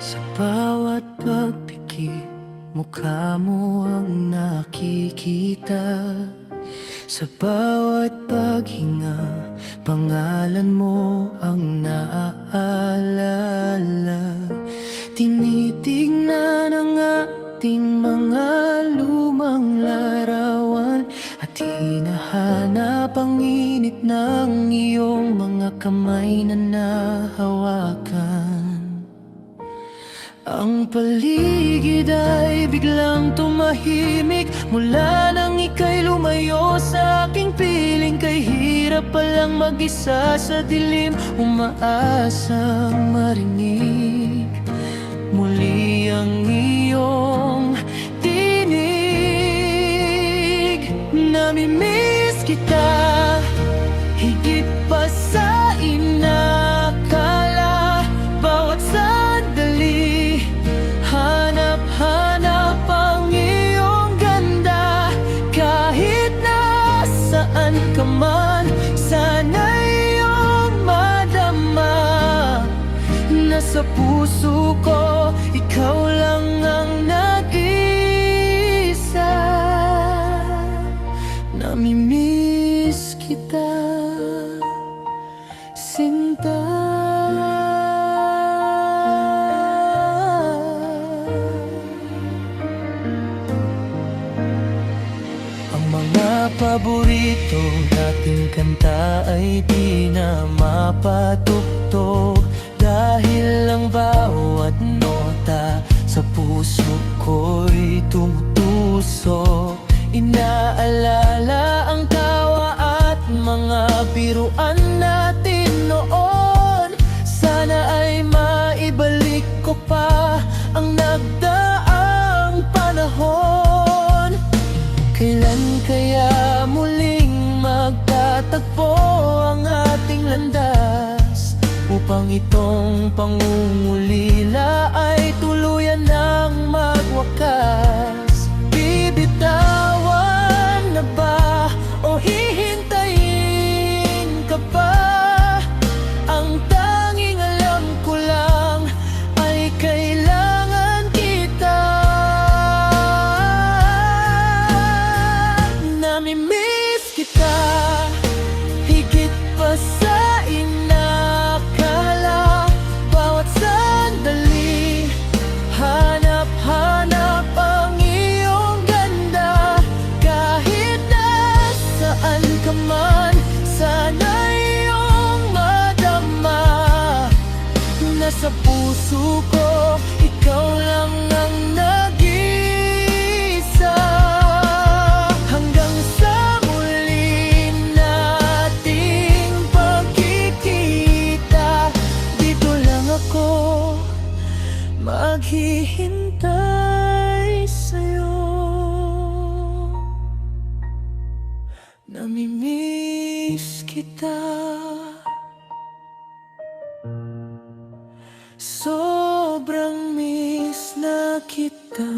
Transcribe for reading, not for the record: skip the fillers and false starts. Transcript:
Sa bawat pagpikit, mukha mo ang nakikita. Sa bawat paghinga, pangalan mo ang naaalala. Tinitignan ang ating mga lumang larawan at hinahanap ang init ng iyong mga kamay na nahawakan. Ang paligid ay biglang tumahimik mula nang ika'y lumayo sa aking piling. Kay hirap palang mag-isa sa dilim, umaasang marinig muli ang iyong tinig. Namimiss kita higit pa sa inakala. Bawat sandali, hanap-hanap ang iyong ganda. Kahit nasaan ka man, sana'y iyong madama. Nasa puso ko, ikaw lang ang nag-iisa. Namimiss kita, sinta. Ang mga paborito nating kanta ay di na mapatugtog, dahil ang bawat nota sa puso ko'y tumutusok. Inaalala ang tawa at mga biruan natin noon. Sana ay maibalik ko pa ang nagdaang panahon. Kailan kaya muling magtatagpo ang ating landas, upang itong pangungulila ay tuluyan ng magwakas? Bibitawan na ba o hihintayin ka pa? Ang tanging alam ko lang ay kailangan kita. Namimiss kita higit pa sa inakala. Bawat sandali, hanap-hanap ang iyong ganda. Kahit nasaan ka man, sana iyong madama. Nasa puso ko, ikaw lang ang nag-iisa. Hanggang sa muli nating pagkikita, dito lang ako maghihintay sa'yo. Namimiss kita, sobrang miss na kita.